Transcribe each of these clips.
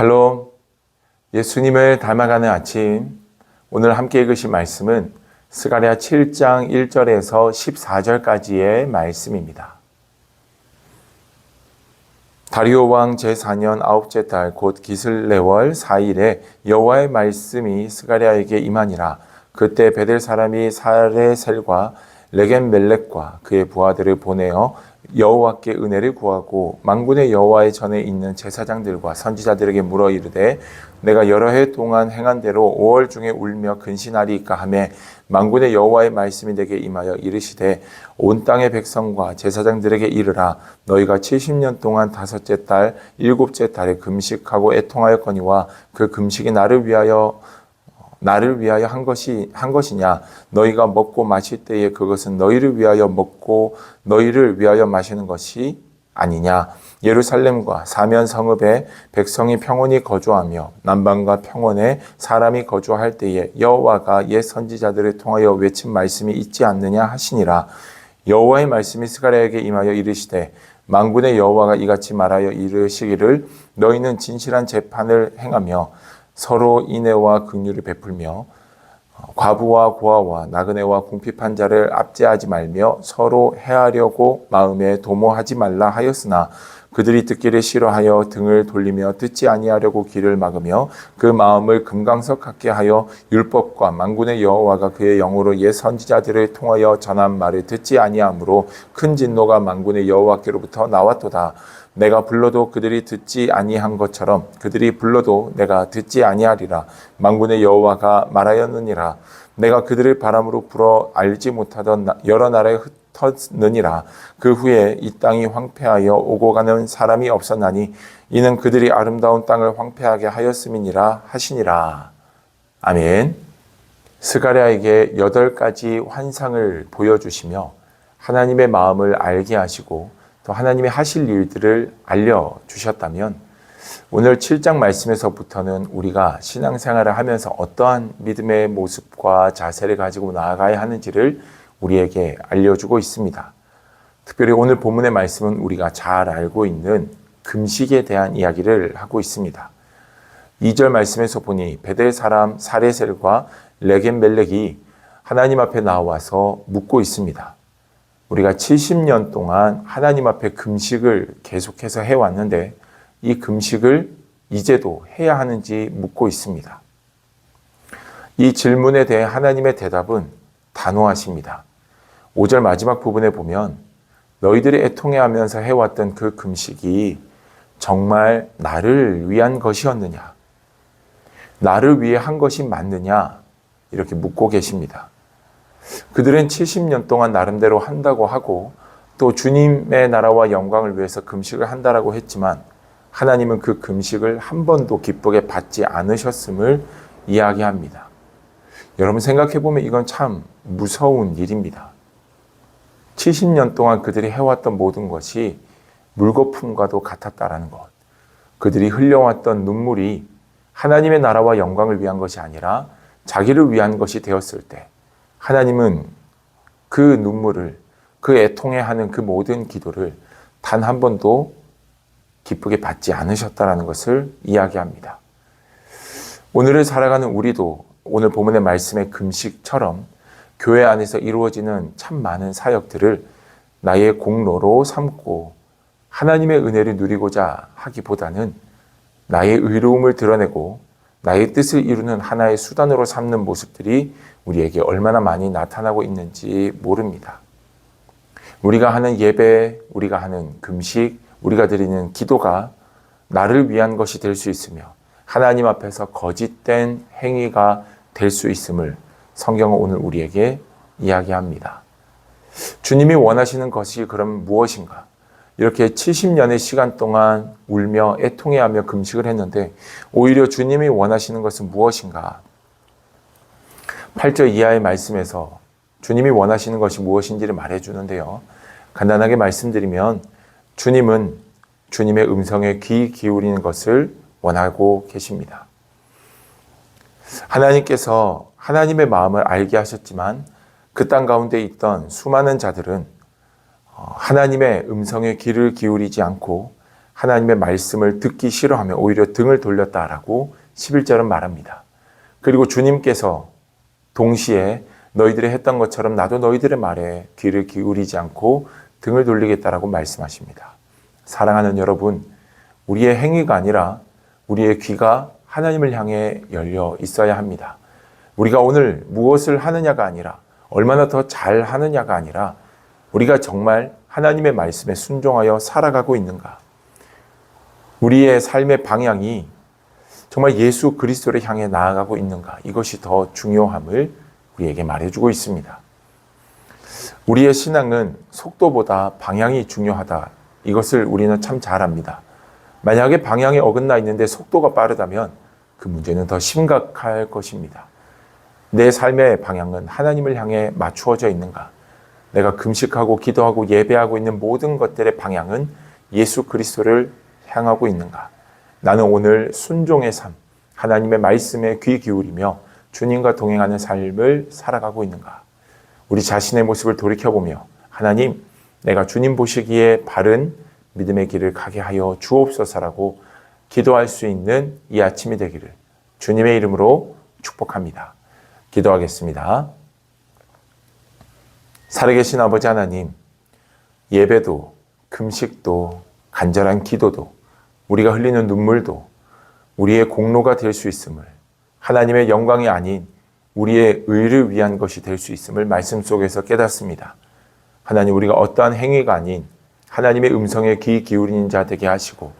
샬롬, 예수님을 닮아가는 아침. 오늘 함께 읽으실 말씀은 스가랴 7장 1절에서 14절까지의 말씀입니다. 다리오 왕 제4년 9째 달 곧 기슬레월 4일에 여호와의 말씀이 스가랴에게 임하니라. 그때 베델 사람이 사레셀과 레겜멜렉과 그의 부하들을 보내어 여호와께 은혜를 구하고 만군의 여호와의 전에 있는 제사장들과 선지자들에게 물어 이르되 내가 여러 해 동안 행한 대로 5월 중에 울며 근신하리이까 하며 만군의 여호와의 말씀이 내게 임하여 이르시되 온 땅의 백성과 제사장들에게 이르라. 너희가 70년 동안 5째 달 7째 달에 금식하고 애통하였거니와 그 금식이 나를 위하여 한 것이냐. 너희가 먹고 마실 때에 그것은 너희를 위하여 먹고 너희를 위하여 마시는 것이 아니냐. 예루살렘과 사면 성읍에 백성이 평온히 거주하며 남방과 평원에 사람이 거주할 때에 여호와가 옛 선지자들을 통하여 외친 말씀이 있지 않느냐 하시니라. 여호와의 말씀이 스가랴에게 임하여 이르시되 만군의 여호와가 이같이 말하여 이르시기를 너희는 진실한 재판을 행하며 서로 인애와 긍휼을 베풀며 과부와 고아와 나그네와 궁핍한 자를 압제하지 말며 서로 해하려고 마음에 도모하지 말라 하였으나 그들이 듣기를 싫어하여 등을 돌리며 듣지 아니하려고 귀를 막으며 그 마음을 금강석 같게 하여 율법과 만군의 여호와가 그의 영으로 옛 선지자들을 통하여 전한 말을 듣지 아니하므로 큰 진노가 만군의 여호와께로부터 나왔도다. 내가 불러도 그들이 듣지 아니한 것처럼 그들이 불러도 내가 듣지 아니하리라. 만군의 여호와가 말하였느니라. 내가 그들을 바람으로 불어 알지 못하던 여러 나라에 흩었느니라. 그 후에 이 땅이 황폐하여 오고 가는 사람이 없었나니 이는 그들이 아름다운 땅을 황폐하게 하였음이니라 하시니라. 아멘. 스가랴에게 8가지 환상을 보여주시며 하나님의 마음을 알게 하시고 또 하나님이 하실 일들을 알려주셨다면 오늘 7장 말씀에서부터는 우리가 신앙생활을 하면서 어떠한 믿음의 모습과 자세를 가지고 나아가야 하는지를 우리에게 알려주고 있습니다. 특별히 오늘 본문의 말씀은 우리가 잘 알고 있는 금식에 대한 이야기를 하고 있습니다. 2절 말씀에서 보니 베델 사람 사레셀과 레겜멜렉이 하나님 앞에 나와서 묻고 있습니다. 우리가 70년 동안 하나님 앞에 금식을 계속해서 해왔는데 이 금식을 이제도 해야 하는지 묻고 있습니다. 이 질문에 대해 하나님의 대답은 단호하십니다. 5절 마지막 부분에 보면 너희들이 애통해하면서 해왔던 그 금식이 정말 나를 위한 것이었느냐? 나를 위해 한 것이 맞느냐? 이렇게 묻고 계십니다. 그들은 70년 동안 나름대로 한다고 하고 또 주님의 나라와 영광을 위해서 금식을 한다라고 했지만 하나님은 그 금식을 한 번도 기쁘게 받지 않으셨음을 이야기합니다. 여러분 생각해보면 이건 참 무서운 일입니다. 70년 동안 그들이 해왔던 모든 것이 물거품과도 같았다라는 것. 그들이 흘려왔던 눈물이 하나님의 나라와 영광을 위한 것이 아니라 자기를 위한 것이 되었을 때 하나님은 그 눈물을, 그 애통해하는 그 모든 기도를 단 한 번도 기쁘게 받지 않으셨다라는 것을 이야기합니다. 오늘을 살아가는 우리도 오늘 본문의 말씀의 금식처럼 교회 안에서 이루어지는 참 많은 사역들을 나의 공로로 삼고 하나님의 은혜를 누리고자 하기보다는 나의 의로움을 드러내고 나의 뜻을 이루는 하나의 수단으로 삼는 모습들이 우리에게 얼마나 많이 나타나고 있는지 모릅니다. 우리가 하는 예배, 우리가 하는 금식, 우리가 드리는 기도가 나를 위한 것이 될 수 있으며 하나님 앞에서 거짓된 행위가 될 수 있음을 성경은 오늘 우리에게 이야기합니다. 주님이 원하시는 것이 그럼 무엇인가? 이렇게 70년의 시간 동안 울며 애통해하며 금식을 했는데 오히려 주님이 원하시는 것은 무엇인가? 8절 이하의 말씀에서 주님이 원하시는 것이 무엇인지를 말해주는데요. 간단하게 말씀드리면 주님은 주님의 음성에 귀 기울이는 것을 원하고 계십니다. 하나님께서 하나님의 마음을 알게 하셨지만 그 땅 가운데 있던 수많은 자들은 하나님의 음성에 귀를 기울이지 않고 하나님의 말씀을 듣기 싫어하며 오히려 등을 돌렸다라고 11절은 말합니다. 그리고 주님께서 동시에 너희들이 했던 것처럼 나도 너희들의 말에 귀를 기울이지 않고 등을 돌리겠다라고 말씀하십니다. 사랑하는 여러분, 우리의 행위가 아니라 우리의 귀가 하나님을 향해 열려 있어야 합니다. 우리가 오늘 무엇을 하느냐가 아니라 얼마나 더 잘 하느냐가 아니라 우리가 정말 하나님의 말씀에 순종하여 살아가고 있는가. 우리의 삶의 방향이 정말 예수 그리스도를 향해 나아가고 있는가. 이것이 더 중요함을 우리에게 말해주고 있습니다. 우리의 신앙은 속도보다 방향이 중요하다. 이것을 우리는 참 잘 압니다. 만약에 방향에 어긋나 있는데 속도가 빠르다면 그 문제는 더 심각할 것입니다. 내 삶의 방향은 하나님을 향해 맞추어져 있는가? 내가 금식하고 기도하고 예배하고 있는 모든 것들의 방향은 예수 그리스도를 향하고 있는가? 나는 오늘 순종의 삶, 하나님의 말씀에 귀 기울이며 주님과 동행하는 삶을 살아가고 있는가? 우리 자신의 모습을 돌이켜보며 하나님, 내가 주님 보시기에 바른 믿음의 길을 가게 하여 주옵소서라고 기도할 수 있는 이 아침이 되기를 주님의 이름으로 축복합니다. 기도하겠습니다. 살아계신 아버지 하나님, 예배도, 금식도, 간절한 기도도, 우리가 흘리는 눈물도 우리의 공로가 될 수 있음을, 하나님의 영광이 아닌 우리의 의를 위한 것이 될 수 있음을 말씀 속에서 깨닫습니다. 하나님, 우리가 어떠한 행위가 아닌 하나님의 음성에 귀 기울이는 자 되게 하시고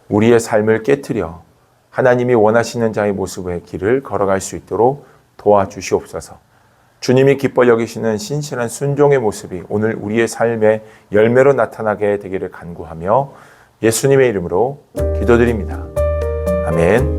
우리의 삶을 깨트려 하나님이 원하시는 자의 모습의 길을 걸어갈 수 있도록 도와주시옵소서. 주님이 기뻐 여기시는 신실한 순종의 모습이 오늘 우리의 삶의 열매로 나타나게 되기를 간구하며 예수님의 이름으로 기도드립니다. 아멘.